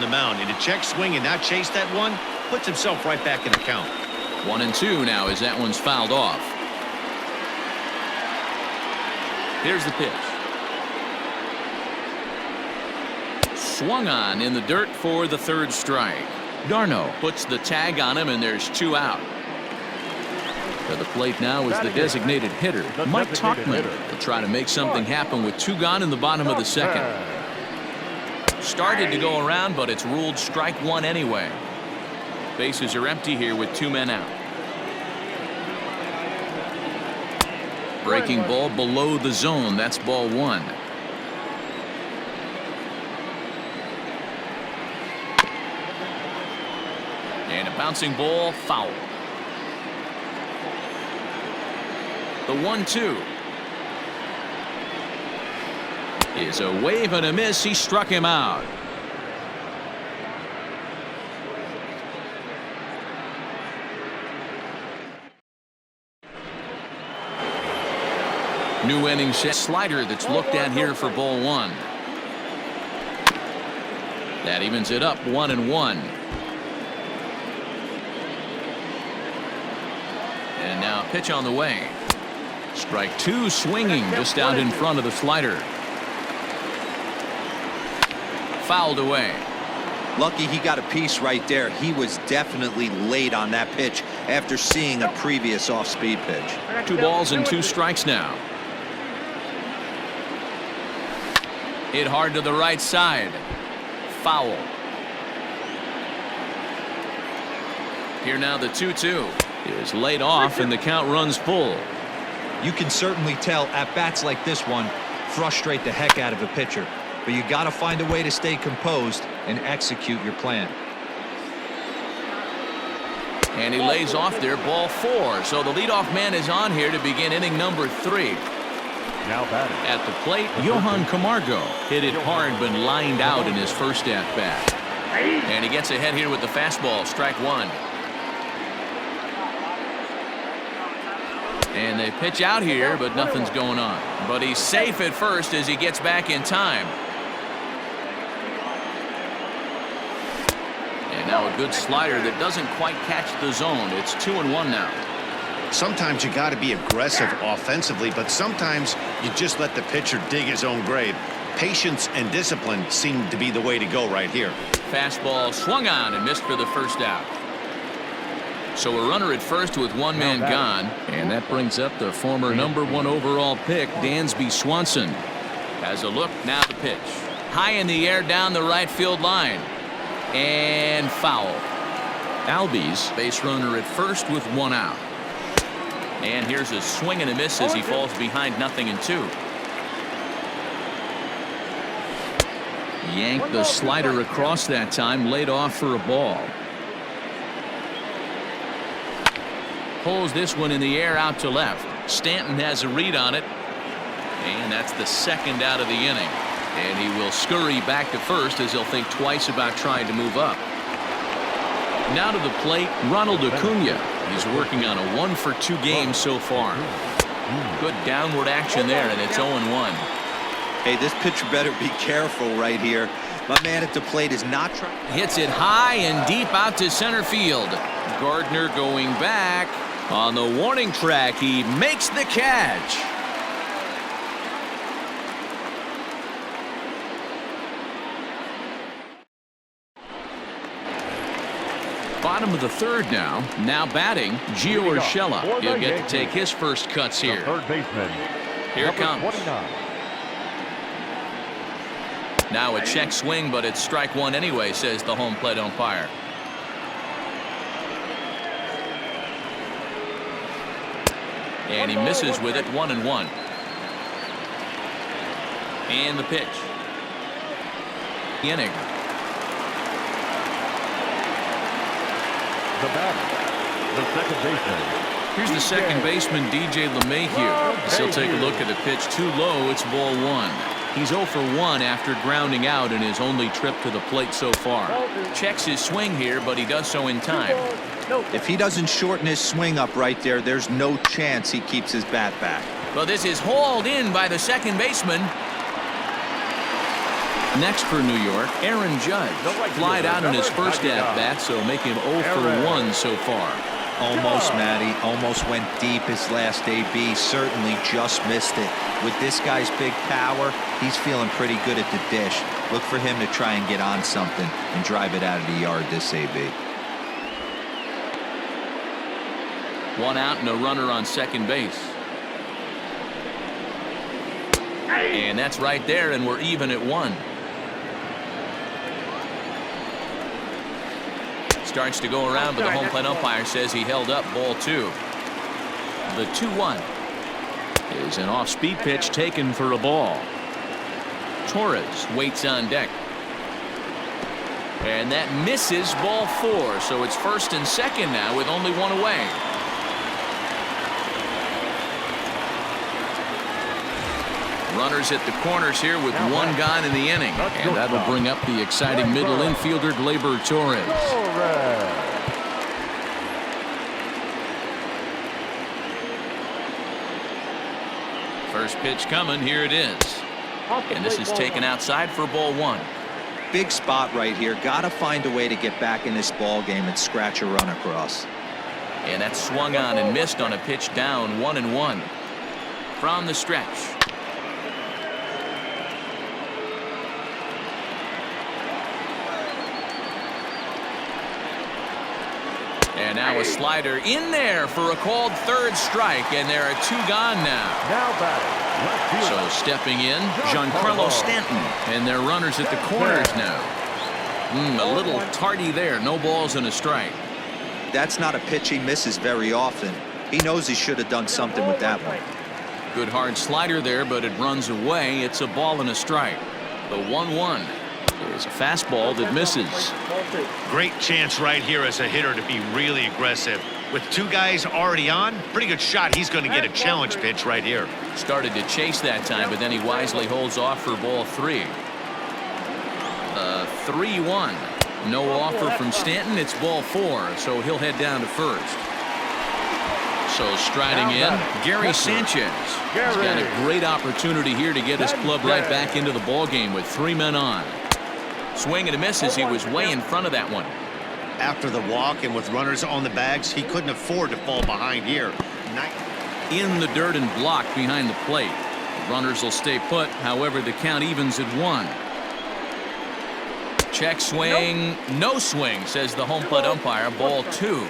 the mound, and to check swing and not chase that one puts himself right back in the count. 1-2 now as that one's fouled off. Here's the pitch. Swung on in the dirt for the third strike. Darno puts the tag on him, and there's 2 out. To the plate now is the designated hitter, Mike Tauchman. Will try to make something happen with 2 gone in the bottom of the second. Started to go around, but it's ruled strike 1 anyway. Bases are empty here with 2 men out. Breaking ball below the zone. That's ball 1. And a bouncing ball, foul. The 1-2 is a wave and a miss. He struck him out. New inning set slider that's looked at here for ball 1. That evens it up 1-1. And now pitch on the way. Strike 2 swinging just out in front of the slider. Fouled away. Lucky he got a piece right there. He was definitely late on that pitch after seeing a previous off-speed pitch. 2 balls and 2 strikes now. Hit hard to the right side. Foul. Here now the 2-2 is laid off and the count runs full. You can certainly tell at bats like this one frustrate the heck out of a pitcher, but you got to find a way to stay composed and execute your plan. And he lays off there, ball 4. So the leadoff man is on here to begin inning number 3. Now batting at the plate, Johan Camargo hit it hard but lined out in his first at bat. And he gets ahead here with the fastball, strike 1. And they pitch out here, but nothing's going on. But he's safe at first as he gets back in time. And now a good slider that doesn't quite catch the zone. It's 2-1 now. Sometimes you got to be aggressive offensively, but sometimes you just let the pitcher dig his own grave. Patience and discipline seem to be the way to go right here. Fastball swung on and missed for the first out. So a runner at first with 1 man gone, and that brings up the former #1 overall pick, Dansby Swanson. Has a look, now the pitch. High in the air down the right field line. And foul. Albies, base runner at first with 1 out. And here's a swing and a miss as he falls behind 0-2. Yanked the slider across that time, laid off for a ball. Pulls this one in the air out to left. Stanton has a read on it. And that's the 2nd out of the inning. And he will scurry back to first as he'll think twice about trying to move up. Now to the plate, Ronald Acuna. He's working on a 1-for-2 game so far. Good downward action there, and it's 0-1. Hey, this pitcher better be careful right here. My man at the plate is not trying. Hits it high and deep out to center field. Gardner going back. On the warning track, he makes the catch. Bottom of the 3rd now. Now batting, Gio Urshela. He'll get to take his first cuts here. third baseman. Here it comes. 29. Now a check swing, but it's strike 1 anyway, says the home plate umpire. And he misses with it, 1-1. And the pitch. Inning. The batter, the second baseman. Here's the second baseman, DJ LeMahieu. He'll take a look at a pitch too low. It's ball 1. He's 0 for 1 after grounding out in his only trip to the plate so far. Checks his swing here, but he does so in time. If he doesn't shorten his swing up right there, there's no chance he keeps his bat back. Well, this is hauled in by the second baseman. Next for New York, Aaron Judge. Flied out in his first at-bat, so make him 0 for 1 so far. Almost, Matty. Almost went deep his last AB. Certainly just missed it. With this guy's big power, he's feeling pretty good at the dish. Look for him to try and get on something and drive it out of the yard this AB. 1 out and a runner on second base. And that's right there, and we're even at 1. Starts to go around, but the home plate umpire says he held up ball 2. The 2-1 is an off-speed pitch taken for a ball. Torres waits on deck. And that misses ball 4, so it's first and second now with only 1 away. Runners at the corners here with 1 gone in the inning, and that'll bring up the exciting middle infielder Gleyber Torres. First pitch coming, here it is, and this is taken outside for ball 1. Big spot right here. Got to find a way to get back in this ball game and scratch a run across. And that's swung on and missed on a pitch down, 1-1 from the stretch. And now a slider in there for a called third strike, and there are 2 gone now. Now batting. So stepping in, Giancarlo Stanton, and their runners at the corners now. A little tardy there, no balls and a strike. That's not a pitch he misses very often. He knows he should have done something with that one. Good hard slider there, but it runs away. It's a ball and a strike. The 1-1 is a fastball that misses. Great chance right here as a hitter to be really aggressive. With 2 guys already on, pretty good shot. He's going to get a challenge pitch right here. Started to chase that time, but then he wisely holds off for ball 3. 3-1. No offer from Stanton. It's ball 4, so he'll head down to first. So striding in, Gary Sanchez. He's got a great opportunity here to get his club right back into the ball game with 3 men on. Swing and a miss as he was way in front of that one. After the walk and with runners on the bags, he couldn't afford to fall behind here. In the dirt and blocked behind the plate. The runners will stay put. However, the count evens at 1. Check swing. No swing, says the home plate umpire. Ball 2.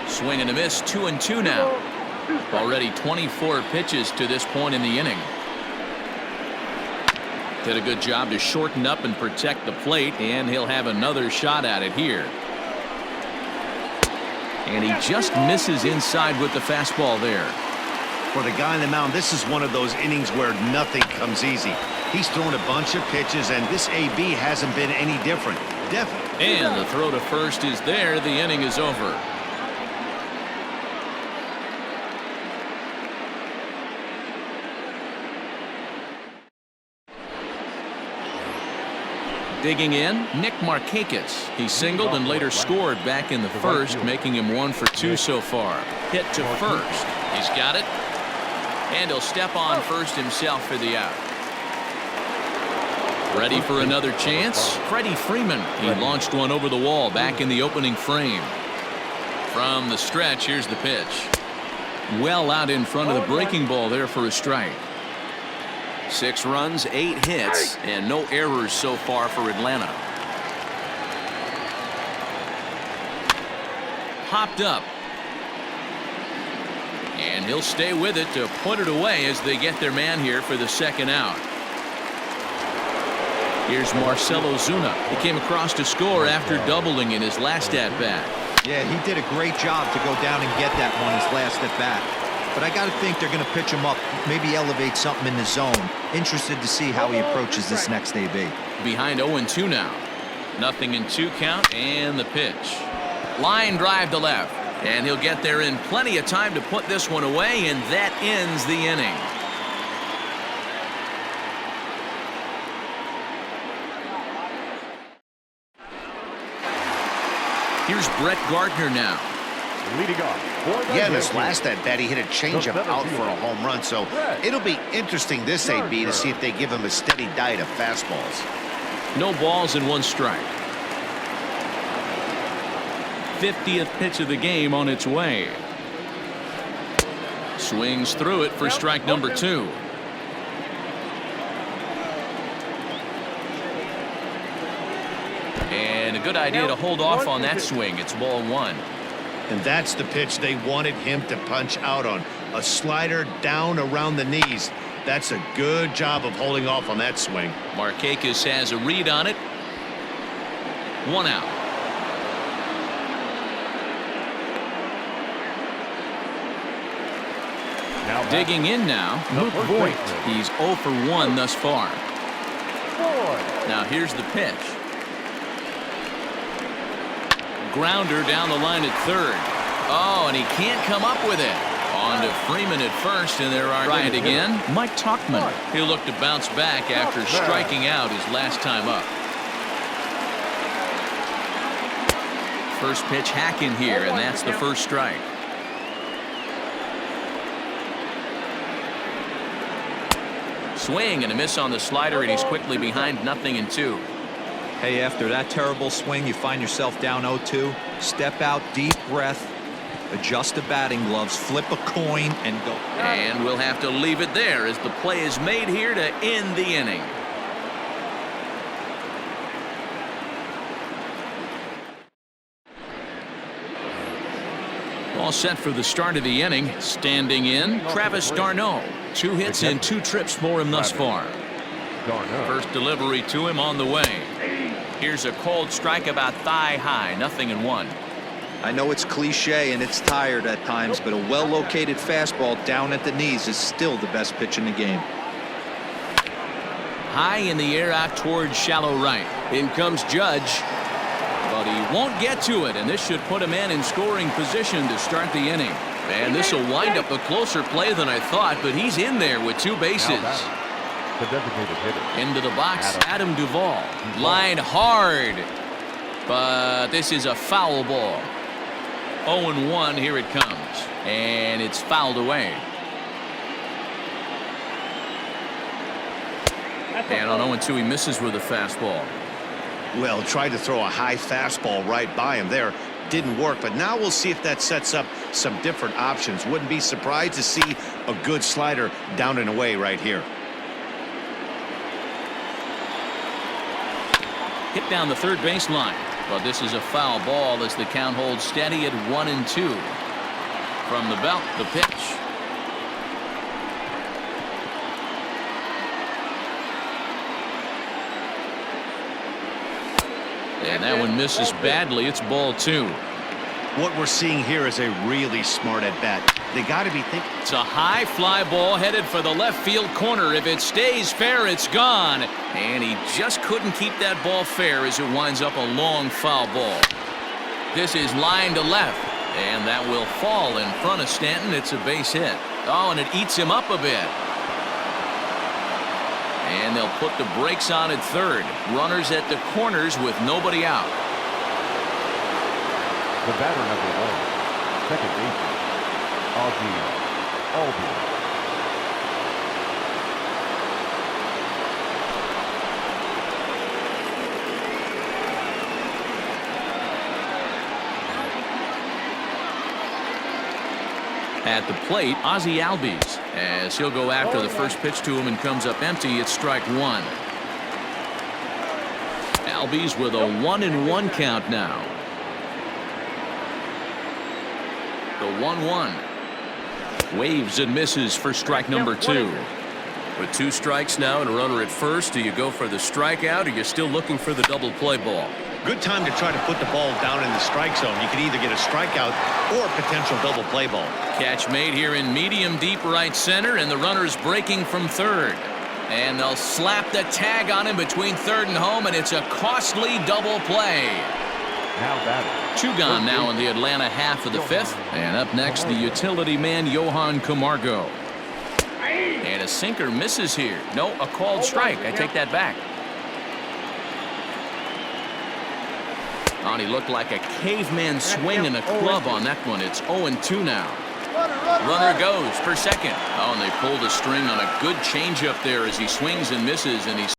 Swing and a miss. 2-2 now. Already 24 pitches to this point in the inning. Did a good job to shorten up and protect the plate, and he'll have another shot at it here. And he just misses inside with the fastball there. For the guy on the mound, this is one of those innings where nothing comes easy. He's thrown a bunch of pitches, and this AB hasn't been any different. Definitely. And the throw to first is there. The inning is over. Digging in, Nick Markakis. He singled and later scored back in the first, making him 1 for 2 so far. Hit to first. He's got it. And he'll step on first himself for the out. Ready for another chance? Freddie Freeman. He launched one over the wall back in the opening frame. From the stretch, here's the pitch. Well out in front of the breaking ball there for a strike. 6 runs, 8 hits, and no errors so far for Atlanta. Popped up. And he'll stay with it to put it away as they get their man here for the second out. Here's Marcell Ozuna. He came across to score after doubling in his last at-bat. Yeah, he did a great job to go down and get that one his last at-bat. But I got to think they're going to pitch him up, maybe elevate something in the zone. Interested to see how he approaches this next AB. Behind 0-2 now. Nothing in 2 count, and the pitch. Line drive to left, and he'll get there in plenty of time to put this one away, and that ends the inning. Here's Brett Gardner now. leading off. Yeah, this last at bat, he hit a changeup out for a home run. So it'll be interesting this AB to see if they give him a steady diet of fastballs. No balls and 1 strike. 50th pitch of the game on its way. Swings through it for strike number 2. And a good idea to hold off on that swing. It's ball 1. And that's the pitch they wanted him to punch out on. A slider down around the knees. That's a good job of holding off on that swing. Markakis has a read on it. 1 out. Now Digging in now, Luke Voigt. He's 0 for 1 thus far. Now here's the pitch. Grounder down the line at third. Oh, and he can't come up with it. On to Freeman at first, and there are right again. Mike Tauchman. He'll look to bounce back after striking out his last time up. First pitch hack in here, and that's the first strike. Swing and a miss on the slider, and he's quickly behind 0-2. Hey, after that terrible swing, you find yourself down 0-2. Step out, deep breath, adjust the batting gloves, flip a coin, and go. And we'll have to leave it there as the play is made here to end the inning. All set for the start of the inning. Standing in, Travis d'Arnaud. 2 hits and 2 trips for him thus far. First delivery to him on the way. Here's a cold strike about thigh high, 0-1. I know it's cliche and it's tired at times, but a well-located fastball down at the knees is still the best pitch in the game. High in the air out towards shallow right. In comes Judge, but he won't get to it, and this should put a man in scoring position to start the inning. And this will wind up a closer play than I thought, but he's in there with 2 bases. The designated hitter. Into the box, Adam Duvall. Line hard, but this is a foul ball. 0-1, here it comes, and it's fouled away. And on 0-2, he misses with a fastball. Well, tried to throw a high fastball right by him there. Didn't work, but now we'll see if that sets up some different options. Wouldn't be surprised to see a good slider down and away right here. Hit down the third baseline, but this is a foul ball as the count holds steady at 1-2. From the belt, the pitch. And that one misses badly. It's ball 2. What we're seeing here is a really smart at bat. They got to be thinking. It's a high fly ball headed for the left field corner. If it stays fair, it's gone. And he just couldn't keep that ball fair as it winds up a long foul ball. This is line to left, and that will fall in front of Stanton. It's a base hit. Oh, and it eats him up a bit. And they'll put the brakes on at third. Runners at the corners with nobody out. The batter number 1, second baseman, Ozzie. At the plate, Ozzie Albies, as he'll go after the first pitch to him and comes up empty. It's strike 1. Albies with a 1-1 count now. The 1-1. Waves and misses for strike number 2. With 2 strikes now and a runner at first, do you go for the strikeout or you're still looking for the double play ball? Good time to try to put the ball down in the strike zone. You could either get a strikeout or a potential double play ball. Catch made here in medium deep right center, and the runner's breaking from third. And they'll slap the tag on him between third and home, and it's a costly double play. Now batting. 2 gone now in the Atlanta half of the 5th. And up next, the utility man, Johan Camargo. And a sinker misses here. No, a called strike. I take that back. Oh, and he looked like a caveman swinging a club on that one. It's 0-2 now. Runner goes for second. Oh, and they pulled a string on a good changeup there as he swings and misses, and he's